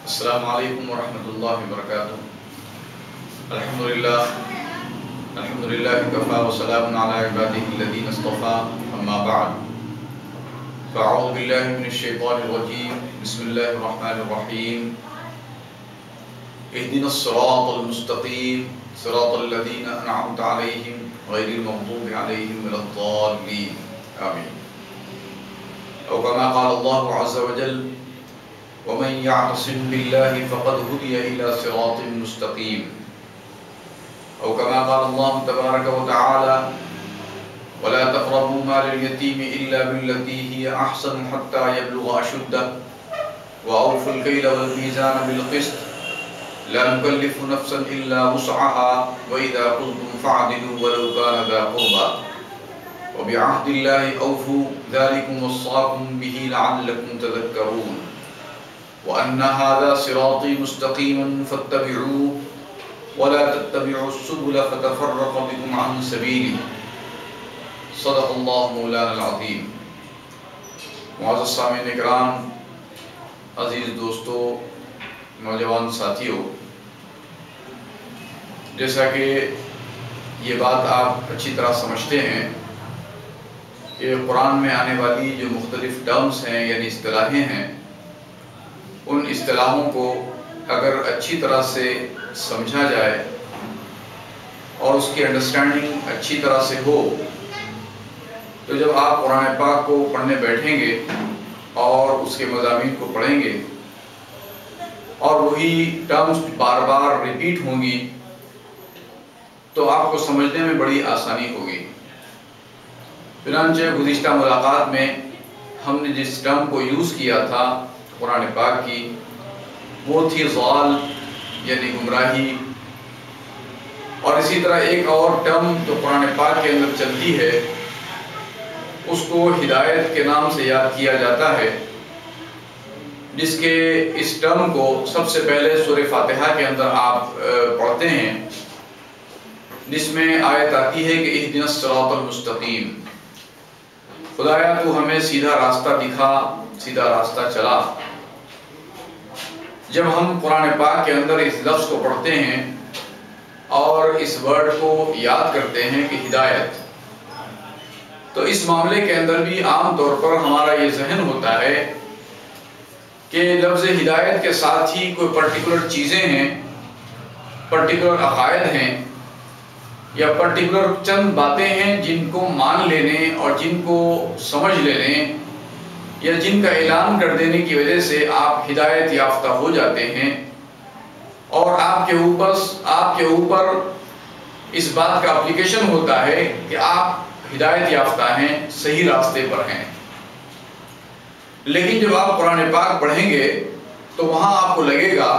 السلام علیکم ورحمۃ اللہ وبرکاتہ۔ الحمدللہ کفا وسلام علی عبادہ الذین اصطفیٰ، اما بعد فاعوذ باللہ من الشیطان الرجیم، بسم اللہ الرحمن الرحیم۔ اہدنا الصراط المستقیم صراط الذین انعمت علیہم غیر المغضوب علیہم ولا الضالین، آمین۔ او کما قال اللہ عز وجل وَمَنْ يَعْتَصِمْ بِاللَّهِ فَقَدْ هُدِيَ إِلَى صِرَاطٍ مُسْتَقِيمٍ، او كما قال الله تبارك وتعالى وَلَا تَقْرَبُوا مَالَ الْيَتِيمِ إِلَّا بِالَّتِي هِيَ أَحْسَنُ حَتَّى يَبْلُغَ أَشُدَّهُ وَأَوْفُوا الْكَيْلَ وَالْمِيزَانَ بِالْقِسْطِ لَا نُكَلِّفُ نَفْسًا إِلَّا وُسْعَهَا وَإِذَا قُلْتُمْ فَاعْدِلُوا وَلَوْ كَانَ ذَا قُرْبَى وَبِعَهْدِ اللَّهِ أَوْفُوا ذَلِكُمْ وَصَّاكُمْ بِهِ لَعَلَّكُمْ تَذَكَّرُونَ وَأَنَّ هَذَا صِرَاطِي مُسْتَقِيمًا فَاتَّبِعُوهُ وَلَا تَتَّبِعُوا السُّبُلَ فَتَفَرَّقَ بِكُمْ عَنْ سَبِيلِهِ، صدق اللہ مولانا العظیم۔ معزز سامعین کرام، عزیز دوستو، نوجوان ساتھیو، جیسا کہ یہ بات آپ اچھی طرح سمجھتے ہیں کہ قرآن میں آنے والی جو مختلف ٹرمز ہیں یعنی اصطلاحیں ہیں، ان اصطلاحوں کو اگر اچھی طرح سے سمجھا جائے اور اس کی انڈرسٹینڈنگ اچھی طرح سے ہو تو جب آپ قرآن پاک کو پڑھنے بیٹھیں گے اور اس کے مضامین کو پڑھیں گے اور وہی ٹرمز بار بار ریپیٹ ہوں گی تو آپ کو سمجھنے میں بڑی آسانی ہوگی۔ چنانچہ گزشتہ ملاقات میں ہم نے جس ٹرم کو یوز کیا تھا قرآن پاک کی، وہ تھی ضال یعنی گمراہی، اور اسی طرح ایک اور ٹرم جو قرآن پاک کے اندر چلتی ہے اس کو ہدایت کے نام سے یاد کیا جاتا ہے، جس کے اس ٹرم کو سب سے پہلے سورہ فاتحہ کے اندر آپ پڑھتے ہیں، جس میں آیت آتی ہے کہ اہدنا الصراط المستقیم، خدایا تو ہمیں سیدھا راستہ دکھا، سیدھا راستہ چلا۔ جب ہم قرآن پاک کے اندر اس لفظ کو پڑھتے ہیں اور اس ورڈ کو یاد کرتے ہیں کہ ہدایت، تو اس معاملے کے اندر بھی عام طور پر ہمارا یہ ذہن ہوتا ہے کہ لفظ ہدایت کے ساتھ ہی کوئی پرٹیکولر چیزیں ہیں، پرٹیکولر عقائد ہیں یا پرٹیکولر چند باتیں ہیں جن کو مان لینے اور جن کو سمجھ لینے یا جن کا اعلان کر دینے کی وجہ سے آپ ہدایت یافتہ ہو جاتے ہیں، اور آپ کے اوپر اس بات کا اپلیکیشن ہوتا ہے کہ آپ ہدایت یافتہ ہیں، صحیح راستے پر ہیں۔ لیکن جب آپ قرآن پاک پڑھیں گے تو وہاں آپ کو لگے گا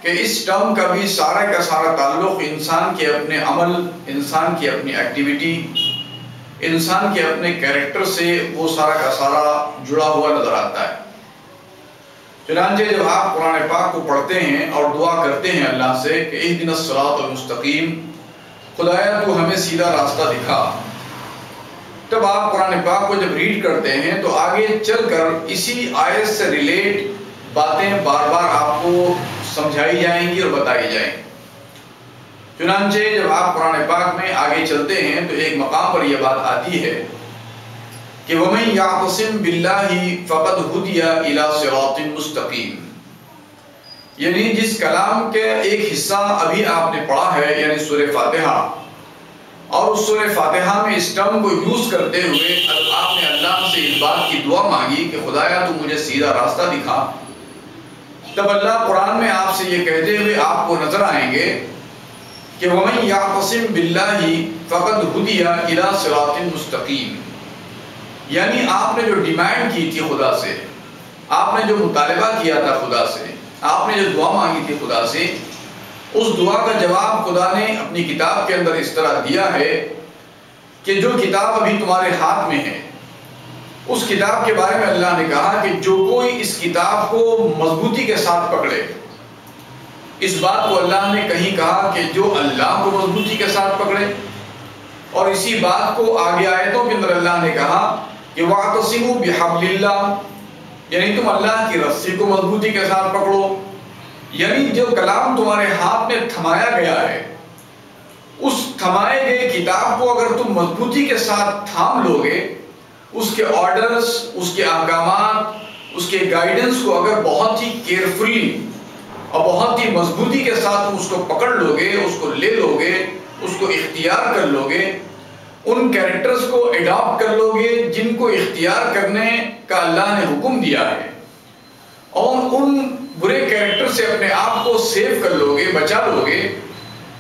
کہ اس ٹرم کا بھی سارا کا سارا تعلق انسان کے اپنے عمل، انسان کی اپنی ایکٹیویٹی، انسان کے اپنے کیریکٹر سے وہ سارا کا سارا جڑا ہوا نظر آتا ہے۔ چنانچہ جب آپ قرآن پاک کو پڑھتے ہیں اور دعا کرتے ہیں اللہ سے کہ اہدنا الصراط المستقیم، خدایا تو ہمیں سیدھا راستہ دکھا، تب آپ قرآن پاک کو جب ریڈ کرتے ہیں تو آگے چل کر اسی آیت سے ریلیٹ باتیں بار بار آپ کو سمجھائی جائیں گی اور بتائی جائیں گی۔ چنانچہ جب آپ قرآن پاک میں آگے چلتے ہیں تو ایک مقام پر یہ بات آتی ہے کہ وَمَنْ يَعْتَصِمْ بِاللَّهِ فَقَدْ هُدِيَ إِلَى صِرَاطٍ مُسْتَقِيمٍ، یعنی جس کلام کے ایک حصہ ابھی آپ نے پڑھا ہے یعنی سورہ فاتحہ، اور اس سورہ فاتحہ میں اس ٹرم کو یوز کرتے ہوئے آپ نے اللہ سے اس بات کی دعا مانگی کہ خدایا تو مجھے سیدھا راستہ دکھا، تب اللہ قرآن میں آپ سے یہ کہتے ہوئے آپ کو نظر آئیں گے کہ وَمَنْ يَعْتَصِمْ بِاللَّهِ فَقَدْ هُدِيَ إِلَى صِرَاطٍ مُسْتَقِيمٍ، یعنی آپ نے جو ڈیمانڈ کی تھی خدا سے، آپ نے جو مطالبہ کیا تھا خدا سے، آپ نے جو دعا مانگی تھی خدا سے، اس دعا کا جواب خدا نے اپنی کتاب کے اندر اس طرح دیا ہے کہ جو کتاب ابھی تمہارے ہاتھ میں ہے، اس کتاب کے بارے میں اللہ نے کہا کہ جو کوئی اس کتاب کو مضبوطی کے ساتھ پکڑے، اس بات کو اللہ نے کہیں کہا کہ جو اللہ کو مضبوطی کے ساتھ پکڑے، اور اسی بات کو آگے آیتوں کے اندر اللہ نے کہا کہ وَاعْتَصِمُوا بِحَبْلِ اللَّهِ، یعنی تم اللہ کی رسی کو مضبوطی کے ساتھ پکڑو، یعنی جو کلام تمہارے ہاتھ میں تھمایا گیا ہے اس تھمائے گئے کتاب کو اگر تم مضبوطی کے ساتھ تھام لو گے، اس کے آرڈرز، اس کے احکامات، اس کے گائیڈنس کو اگر بہت ہی کیئرفلی اور بہت ہی مضبوطی کے ساتھ اس کو پکڑ لو گے، اس کو لے لو گے، اس کو اختیار کر لو گے، ان کیریکٹرز کو اڈاپٹ کر لو گے جن کو اختیار کرنے کا اللہ نے حکم دیا ہے، اور ان برے کیریکٹر سے اپنے آپ کو سیو کر لو گے، بچا لو گے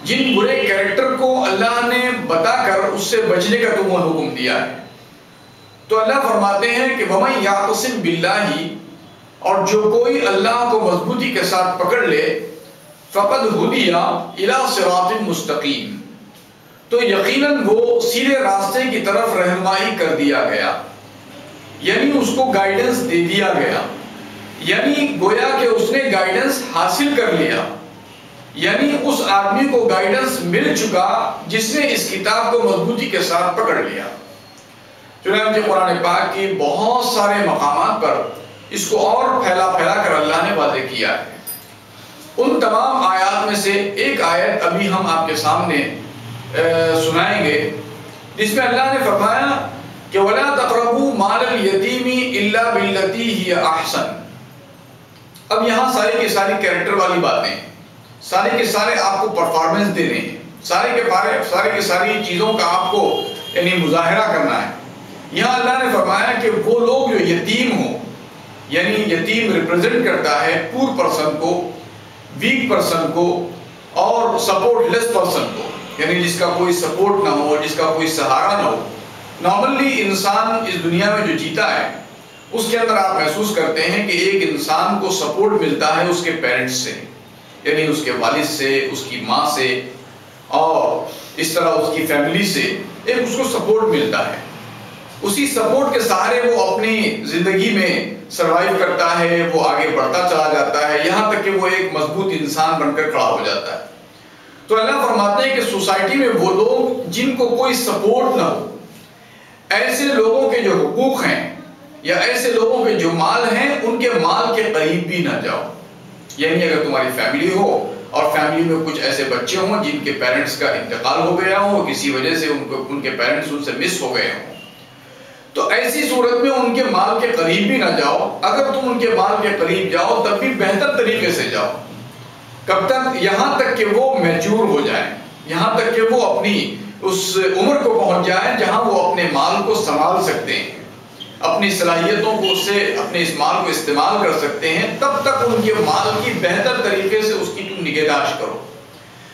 جن برے کیریکٹر کو اللہ نے بتا کر اس سے بچنے کا تمہیں حکم دیا ہے۔ تو اللہ فرماتے ہیں کہ وَمَن يَعْتَصِم بِاللَّهِ، اور جو کوئی اللہ کو مضبوطی کے ساتھ پکڑ لے، فَقَدْ هُدِيَ إِلَى صِرَاطٍ مُسْتَقِيمٍ، تو یقیناً وہ سیدھے راستے کی طرف رہنمائی کر دیا گیا، یعنی اس کو گائیڈنس دے دیا گیا، یعنی گویا کہ اس نے گائیڈنس حاصل کر لیا، یعنی اس آدمی کو گائیڈنس مل چکا جس نے اس کتاب کو مضبوطی کے ساتھ پکڑ لیا۔ چنانچہ قرآن پاک کی بہت سارے مقامات پر اس کو اور پھیلا کر اللہ نے واضح کیا ہے۔ ان تمام آیات میں سے ایک آیت ابھی ہم آپ کے سامنے سنائیں گے، جس میں اللہ نے فرمایا کہ وَلَا تَقْرَبُوا مَالَ الْيَتِيمِ إِلَّا بِالَّتِي هِيَ أَحْسَنُ۔ اب یہاں ساری کی ساری کیریکٹر والی باتیں، سارے کے سارے آپ کو پرفارمنس دینے ہیں، سارے کے ساری چیزوں کا آپ کو یعنی مظاہرہ کرنا ہے۔ یہاں اللہ نے فرمایا کہ وہ لوگ جو یتیم ہوں، یعنی یتیم ریپرزنٹ کرتا ہے پور پرسن کو، ویک پرسن کو، اور سپورٹ لیس پرسن کو، یعنی جس کا کوئی سپورٹ نہ ہو، جس کا کوئی سہارا نہ ہو۔ نارملی انسان اس دنیا میں جو جیتا ہے اس کے اندر آپ محسوس کرتے ہیں کہ ایک انسان کو سپورٹ ملتا ہے اس کے پیرنٹس سے، یعنی اس کے والد سے، اس کی ماں سے، اور اس طرح اس کی فیملی سے ایک اس کو سپورٹ ملتا ہے۔ اسی سپورٹ کے سہارے وہ اپنی زندگی میں سروائیو کرتا ہے، وہ آگے بڑھتا چلا جاتا ہے، یہاں تک کہ وہ ایک مضبوط انسان بن کر کھڑا ہو جاتا ہے۔ تو اللہ فرماتے ہیں کہ سوسائٹی میں وہ لوگ جن کو کوئی سپورٹ نہ ہو، ایسے لوگوں کے جو حقوق ہیں یا ایسے لوگوں کے جو مال ہیں ان کے مال کے قریب بھی نہ جاؤ۔ یعنی اگر تمہاری فیملی ہو اور فیملی میں کچھ ایسے بچے ہوں جن کے پیرنٹس کا انتقال ہو گیا ہو، کسی وجہ سے ان کے پیرنٹس ان سے مس ہو گئے ہوں، تو ایسی صورت میں ان کے مال کے قریب بھی نہ جاؤ۔ اگر تم ان کے مال کے قریب جاؤ تب بھی بہتر طریقے سے جاؤ۔ کب تک؟ یہاں تک کہ وہ میچور ہو جائیں، یہاں تک کہ وہ اپنی اس عمر کو پہنچ جائیں جہاں وہ اپنے مال کو سنبھال سکتے ہیں، اپنی صلاحیتوں کو سے اپنے اس مال کو استعمال کر سکتے ہیں، تب تک ان کے مال کی بہتر طریقے سے اس کی تم نگہداشت کرو،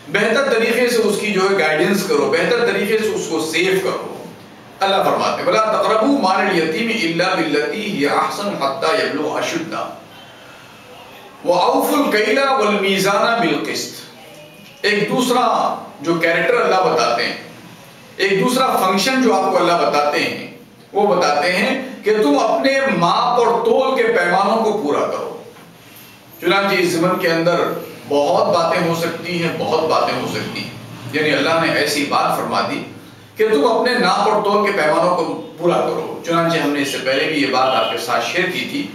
بہتر طریقے سے اس کی جو ہے گائیڈنس کرو، بہتر طریقے سے اس کو سیو کرو۔ اللہ فرماتے ہیں وَلَا تَقْرَبُوا مَالَ الْيَتِيمِ إِلَّا بِالَّتِي هِيَ أَحْسَنُ حَتَّى يَبْلُغَ أَشُدَّهُ وَأَوْفُوا الْكَيْلَ وَالْمِيزَانَ بِالْقِسْطِ۔ ایک دوسرا جو کیریکٹر اللہ بتاتے ہیں، ایک دوسرا فنکشن جو آپ کو اللہ بتاتے ہیں، وہ بتاتے ہیں کہ تم اپنے ماپ اور تول کے پیمانوں کو پورا کرو۔ چنانچہ اس زمن کے اندر بہت باتیں ہو سکتی ہیں، بہت باتیں ہو سکتی ہیں، یعنی اللہ نے ایسی بات فرما دی کہ تم اپنے ناپ اور تول کے پیمانوں کو پورا کرو۔ چنانچہ ہم نے اس سے پہلے بھی یہ بات آپ کے ساتھ شیئر کی تھی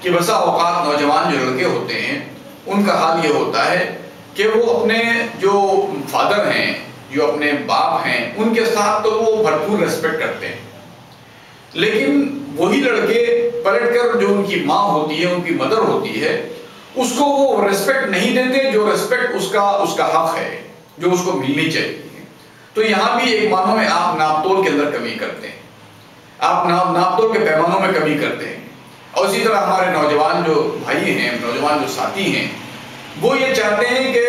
کہ بسا اوقات نوجوان جو لڑکے ہوتے ہیں ان کا حال یہ ہوتا ہے کہ وہ اپنے جو فادر ہیں، جو اپنے باپ ہیں، ان کے ساتھ تو وہ بھرپور ریسپیکٹ کرتے ہیں، لیکن وہی لڑکے پلٹ کر جو ان کی ماں ہوتی ہے، ان کی مدر ہوتی ہے، اس کو وہ ریسپیکٹ نہیں دیتے جو ریسپیکٹ اس کا حق ہے، جو اس کو ملنی چاہیے۔ تو یہاں بھی ایک معنوں میں آپ ناپ تول کے اندر کمی کرتے ہیں، آپ ناپ تول کے پیمانوں میں کمی کرتے ہیں۔ اور اسی طرح ہمارے نوجوان جو بھائی ہیں، نوجوان جو ساتھی ہیں، وہ یہ چاہتے ہیں کہ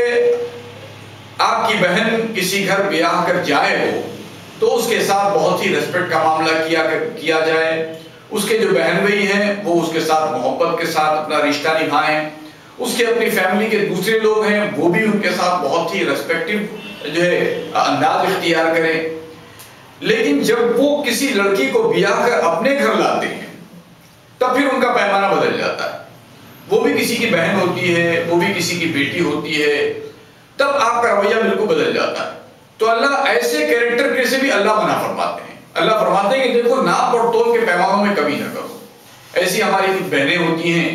آپ کی بہن کسی گھر بیاہ کر جائے ہو تو اس کے ساتھ بہت ہی ریسپیکٹ کا معاملہ کیا جائے، اس کے جو بہن بھائی ہیں وہ اس کے ساتھ محبت کے ساتھ اپنا رشتہ نبھائیں، اس کے اپنی فیملی کے دوسرے لوگ ہیں وہ بھی ان کے ساتھ بہت ہی ریسپیکٹو جو ہے انداز اختیار کریں۔ لیکن جب وہ کسی لڑکی کو بیاہ کر اپنے گھر لاتے ہیں تب پھر ان کا پیمانہ بدل جاتا ہے، وہ بھی کسی کی بہن ہوتی ہے، وہ بھی کسی کی بیٹی ہوتی ہے، تب آپ کا رویہ بالکل بدل جاتا ہے۔ تو اللہ ایسے کیریکٹر کے سے بھی اللہ منع فرماتے ہیں۔ اللہ فرماتے ہیں کہ دیکھو ناپ اور تول کے پیمانوں میں کمی نہ کرو، ایسی ہماری کچھ بہنیں ہوتی ہیں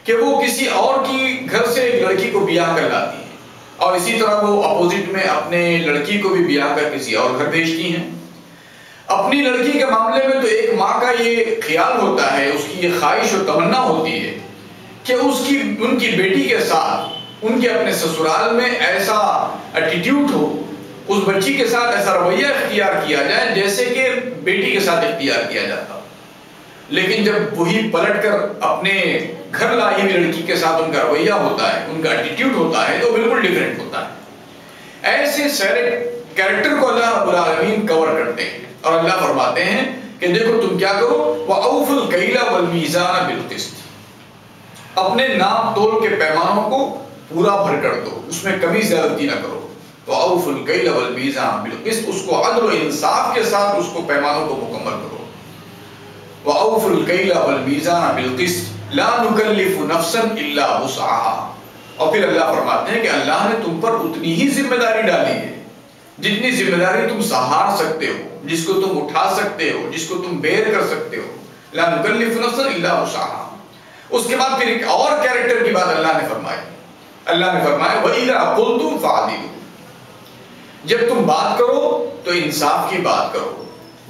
کہ وہ کسی اور کی گھر سے ایک لڑکی کو بیاہ کر لاتی ہیں، اور اسی طرح وہ اپوزٹ میں اپنے لڑکی کو بھی بیاہ کر کسی اور گھر بھیجتی ہیں۔ اپنی لڑکی کے معاملے میں تو ایک ماں کا یہ خیال ہوتا ہے، اس کی یہ خواہش و تمنا ہوتی ہے کہ ان کی بیٹی کے ساتھ ان کے اپنے سسرال میں ایسا ایٹیٹیوڈ ہو، اس بچی کے ساتھ ایسا رویہ اختیار کیا جائے جیسے کہ بیٹی کے ساتھ اختیار کیا جاتا۔ لیکن جب وہی پلٹ کر اپنے گھر لائی ہوئی لڑکی کے ساتھ ان کا رویہ ہوتا ہے، ان کا ایٹیٹیوڈ ہوتا ہے، تو بالکل ڈیفرنٹ ہوتا ہے۔ ایسے سارے کیریکٹر کو اللہ رب العالمین کور کرتے ہیں، اور اللہ فرماتے ہیں کہ دیکھو تم کیا کرو، وَأَوْفُوا الْكَيْلَ وَالْمِيزَانَ بِالْقِسْطِ، اپنے ناپ تول کے پیمانوں کو پورا بھر کر دو، اس میں کمی زیادتی نہ کرو۔ وَأَوْفُوا الْكَيْلَ وَالْمِيزَانَ بِالْقِسْطِ، اس کو عدل و انصاف کے ساتھ اس کو پیمانوں کو مکمل کرو۔ وَأَوْفُوا الْكَيْلَ وَالْمِيزَانَ بِالْقِسْطِ لَا نُكَلِّفُ نَفْسًا إِلَّا وُسْعَهَا، اور پھر اللہ فرماتے ہیں کہ اللہ نے تم پر اتنی ہی ذمہ داری ڈالی ہے جتنی ذمہ داری تم سہار سکتے ہو، جس کو تم اٹھا سکتے ہو، جس کو تم بیئر کر سکتے ہو۔ لَا نُكَلِّفُ نَفْسًا إِلَّا وُسْعَهَا۔ اس کے بعد پھر ایک اور کیریکٹر کی بات اللہ نے فرمائی۔ اللہ نے فرمایا وَإِذَا قُلْتُمْ فَعْدِلُوا، جب تم بات کرو تو انصاف کی بات کرو،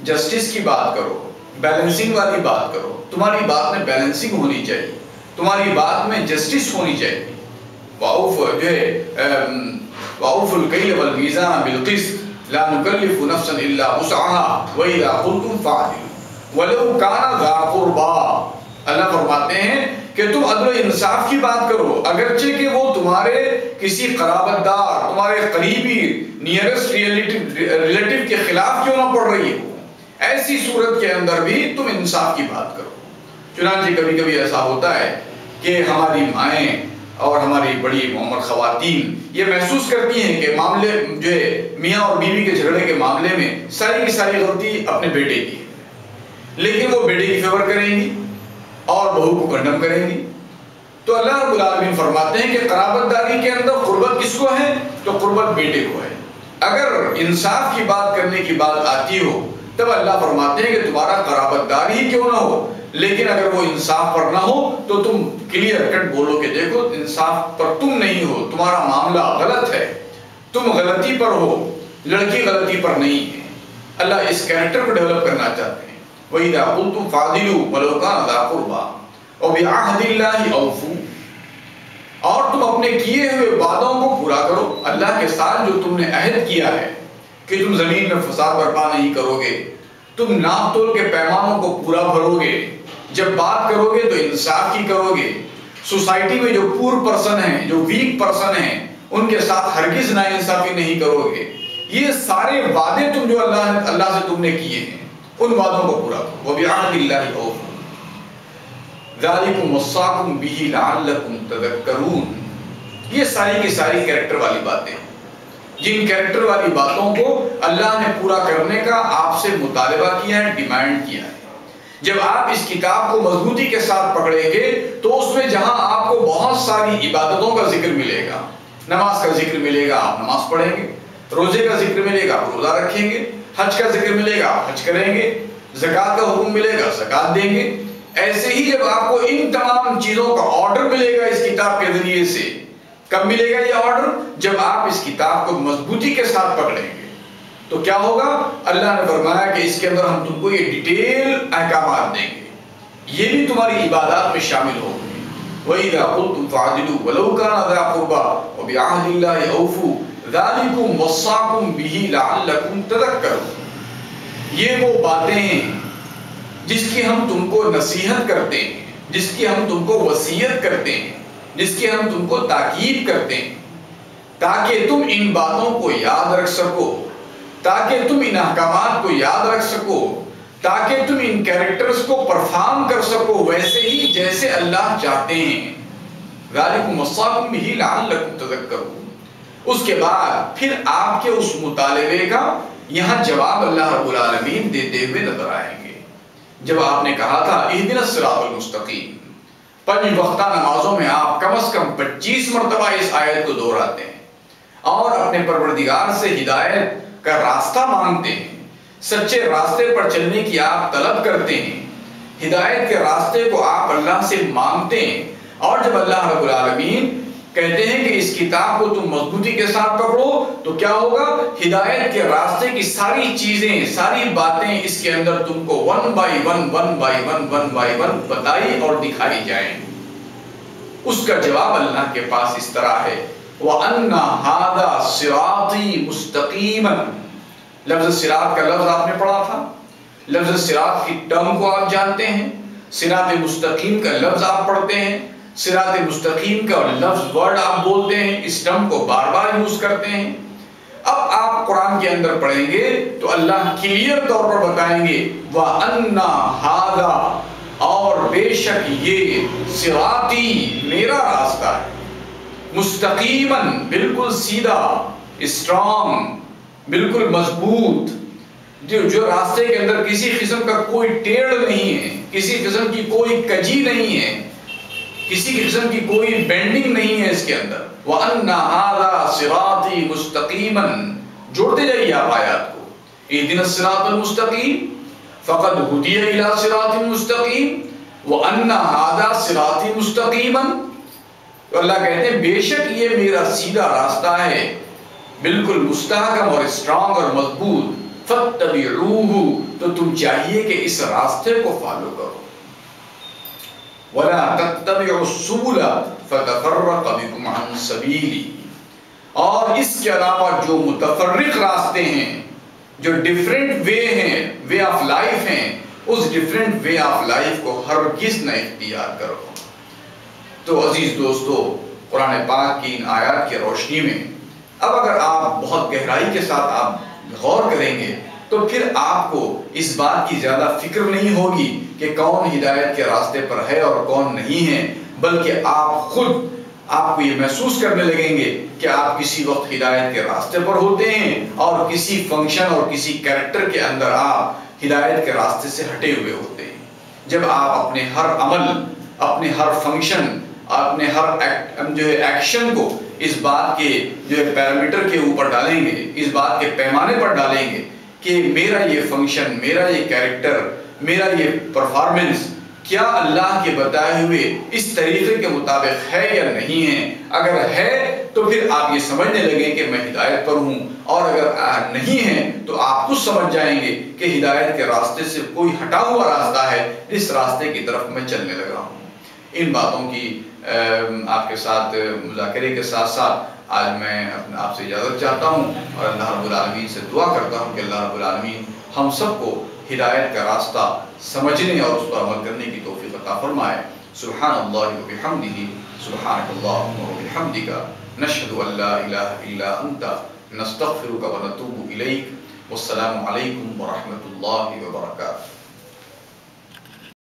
جسٹس کی بات کرو، بیلنسنگ والی بات کرو۔ تمہاری بات میں بیلنسنگ ہونی چاہیے، تمہاری بات میں جسٹس ہونی چاہیے۔ وَأَوْفُوا الْكَيْلَ وَالْمِيزَانَ بِالْقِسْطِ لَا نُكَلِّفُ نَفْسًا إِلَّا وُسْعَهَا وَإِذَا قُلْتُمْ فَعْدِلُوا وَلَوْ كَانَ ذَا قُرْبَىٰ، اللہ فرماتے ہیں کہ تم عدل و انصاف کی بات کرو، اگرچہ کہ وہ تمہارے کسی قرابت دار، تمہارے قریبی نیئرسٹ ریلیٹیو کے خلاف کیوں نہ پڑ رہی ہو، ایسی صورت کے اندر بھی تم انصاف کی بات کرو۔ چنانچہ کبھی کبھی ایسا ہوتا ہے کہ ہماری مائیں اور ہماری بڑی عمر خواتین یہ محسوس کرتی ہیں کہ معاملے جو ہے میاں اور بیوی کے جھگڑے کے معاملے میں ساری کی ساری غلطی اپنے بیٹے کی ہے، لیکن وہ بیٹے کی فیور کریں گی اور بہو کو کنڈم کریں گی۔ تو اللہ رب العالمین فرماتے ہیں کہ قرابت داری کے اندر قربت کس کو ہے، تو قربت بیٹے کو ہے۔ اگر انصاف کی بات کرنے کی بات آتی ہو تب اللہ فرماتے ہیں کہ تمہارا قرابت داری ہی کیوں نہ ہو، لیکن اگر وہ انصاف پر نہ ہو تو تم کلیئر کٹ بولو کہ دیکھو انصاف پر تم نہیں ہو، تمہارا معاملہ غلط ہے، تم غلطی پر ہو، لڑکی غلطی پر نہیں ہے۔ اللہ اس کیریکٹر کو ڈیولپ کرنا چاہتے ہیں۔ وَإِذَا قُلْتُمْ فَعْدِلُوا وَلَوْ كَانَ ذَا قُرْبَىٰ وَبِعَهْدِ اللَّهِ أَوْفُوا، اور تم اپنے کیے ہوئے وعدوں کو پورا کرو۔ اللہ کے ساتھ جو تم نے عہد کیا ہے کہ تم زمین میں فساد برپا نہیں کرو گے، تم ناپ تول کے پیمانوں کو پورا بھرو گے، جب بات کرو گے تو انصاف کی کرو گے، سوسائٹی میں جو پور پرسن ہیں، جو ویک پرسن ہیں، ان کے ساتھ ہرگز ناانصافی نہیں کرو گے۔ یہ سارے وعدے تم جو اللہ سے تم نے کیے ہیں، ان وعدوں کو پورا کرو۔ وَبِعَهْدِ اللَّهِ أَوْفُوا ذَلِكُمْ وَصَّاكُمْ بِهِ لَعَلَّكُمْ تَذَكَّرُونَ۔ یہ ساری کی ساری کیریکٹر والی باتیں، جن کیریکٹر والی باتوں کو اللہ نے پورا کرنے کا آپ سے مطالبہ کیا ہے، ڈیمانڈ کیا ہے۔ جب آپ اس کتاب کو مضبوطی کے ساتھ پکڑیں گے تو اس میں جہاں آپ کو بہت ساری عبادتوں کا ذکر ملے گا، نماز کا ذکر ملے گا، آپ نماز پڑھیں گے، روزے کا ذکر ملے گا، آپ روزہ رکھیں گے، حج کا ذکر ملے گا، آپ حج کریں گے، زکوٰۃ کا حکم ملے گا، زکوٰۃ دیں گے۔ ایسے ہی جب آپ کو ان تمام چیزوں کا آرڈر ملے گا اس کتاب کے ذریعے سے، کب ملے گا یہ آرڈر؟ جب آپ اس کتاب کو مضبوطی کے ساتھ پکڑیں گے تو کیا ہوگا؟ اللہ نے فرمایا کہ اس کے اندر ہم تم کو یہ ڈیٹیل احکامات دیں گے، یہ بھی تمہاری عبادات میں شامل ہوگی۔ وَإِذَا قُلْتُمْ فَعْدِلُوا وَلَوْ كَانَ ذَا قُرْبَىٰ وَبِعَهْدِ اللَّهِ أَوْفُوا ذَلِكُمْ وَصَّاكُمْ بِهِ لَعَلَّكُمْ تَذَكَّرُونَ۔ یہ وہ باتیں ہیں جس کی ہم تم کو نصیحت کرتے ہیں، جس کی ہم تم کو وصیت کرتے ہیں، جس کی ہم تم کو تاکید کرتے ہیں، تاکہ تم ان باتوں کو یاد رکھ سکو، تاکہ تم ان احکامات کو یاد رکھ سکو، تاکہ تم ان کیریکٹرز کو پرفارم کر سکو ویسے ہی جیسے اللہ چاہتے ہیں۔ ذَلِكُمْ وَصَّاكُمْ بِهِ لَعَلَّكُمْ تَذَكَّرُونَ۔ اس کے بعد پھر آپ کے اس مطالبے کا یہاں جواب اللہ رب العالمین دیتے ہوئے نظر آئیں گے۔ جب آپ نے کہا تھا اهْدِنَا الصِّرَاطَ الْمُسْتَقِيمَ، 5 وقتہ نمازوں میں آپ کم از کم 25 مرتبہ اس آیت کو دہراتے ہیں اور اپنے پروردگار سے ہدایت کا راستہ مانگتے ہیں، سچے راستے پر چلنے کی آپ طلب کرتے ہیں، ہدایت کے راستے کو آپ اللہ سے مانگتے ہیں، اور جب اللہ رب العالمین کہتے ہیں کہ اس کتاب کو تم مضبوطی کے ساتھ پکڑو، تو کیا ہوگا؟ ہدایت کے راستے کی ساری چیزیں، ساری باتیں اس کے اندر تم کو ون بائی ون بتائی اور دکھائی جائیں۔ اس کا جواب اللہ کے پاس اس طرح ہے، وَأَنَّ هَذَا صِرَاطِي مُسْتَقِيمًا۔ لفظ صراط کا لفظ آپ نے پڑھا تھا، لفظ صراط کی ٹرم کو آپ جانتے ہیں، صراط مستقیم کا لفظ آپ پڑھتے ہیں، صراط مستقیم کا لفظ ورڈ آپ بولتے ہیں، اس ٹرم کو بار بار یوز کرتے ہیں۔ اب آپ قرآن کے اندر پڑھیں گے تو اللہ کلیئر طور پر بتائیں گے وَأَنَّ هَذَا، اور بے شک یہ صراطی میرا راستہ ہے، مستقیماً بالکل سیدھا، اسٹرانگ، بالکل مضبوط، جو راستے کے اندر کسی قسم کا کوئی ٹیڑھ نہیں ہے، کسی قسم کی کوئی کجی نہیں ہے، کسی قسم کی کوئی بینڈنگ نہیں ہے اس کے اندر۔ وَأَنَّ هَذَا صِرَاطِي مُسْتَقِيمًا، جوڑتے جائیے آپ آیات کو، اِهْدِنَا الصِّرَاطَ الْمُسْتَقِيمَ فَقَدْ هُدِيَ إِلَىٰ صِرَاطٍ مُسْتَقِيمٍ وَأَنَّ هَذَا صِرَاطِي مُسْتَقِيمًا۔ تو اللہ کہتے ہیں بے شک یہ میرا سیدھا راستہ ہے، بالکل مستحکم اور اسٹرانگ اور مضبوط، فَاتَّبِعُوهُ، تو تم چاہیے کہ اس راستے کو فالو کرو، وَلَا تَتَّبِعُوا السُّبُلَ فَتَفَرَّقَ بِكُمْ عَنْ سَبِيلِهِ، اور اس کے علاوہ جو متفرق راستے ہیں، جو ڈیفرنٹ وے ہیں، وے آف لائف ہیں، اس ڈیفرنٹ وے آف لائف کو ہرگز نہ اختیار کرو۔ تو عزیز دوستو، قرآن پاک کی ان آیات کی روشنی میں اب اگر آپ بہت گہرائی کے ساتھ آپ غور کریں گے تو پھر آپ کو اس بات کی زیادہ فکر نہیں ہوگی کہ کون ہدایت کے راستے پر ہے اور کون نہیں ہے، بلکہ آپ خود آپ کو یہ محسوس کرنے لگیں گے کہ آپ کسی وقت ہدایت کے راستے پر ہوتے ہیں اور کسی فنکشن اور کسی کیریکٹر کے اندر آپ ہدایت کے راستے سے ہٹے ہوئے ہوتے ہیں۔ جب آپ اپنے ہر عمل، اپنے ہر فنکشن، اپنے ہر جو ہے ایکشن کو اس بات کے جو ہے پیرامیٹر کے اوپر ڈالیں گے، اس بات کے پیمانے پر ڈالیں گے کہ میرا یہ فنکشن، میرا یہ کیریکٹر، میرا یہ پرفارمنس کیا اللہ کے بتائے ہوئے اس طریقے کے مطابق ہے یا نہیں ہے۔ اگر ہے تو پھر آپ یہ سمجھنے لگیں کہ میں ہدایت پر ہوں، اور اگر نہیں ہے تو آپ خود سمجھ جائیں گے کہ ہدایت کے راستے سے کوئی ہٹا ہوا راستہ ہے، اس راستے کی طرف میں چلنے لگا ہوں۔ ان باتوں کی آپ کے ساتھ مذاکرے کے ساتھ ساتھ آج میں آپ سے اجازت چاہتا ہوں، اور اللہ رب العالمین سے دعا کرتا ہوں کہ اللہ رب العالمین ہم سب کو ہدایت کا راستہ سمجھنے اور اس پر عمل کرنے کی توفیق عطا فرمائے۔ سبحان اللہ و بحمدہ، سبحانک اللہم و بحمدک، نشہد ان لا الہ الا انت، نستغفرک و نتوب الیک۔ والسلام علیکم ورحمۃ اللہ وبرکاتہ۔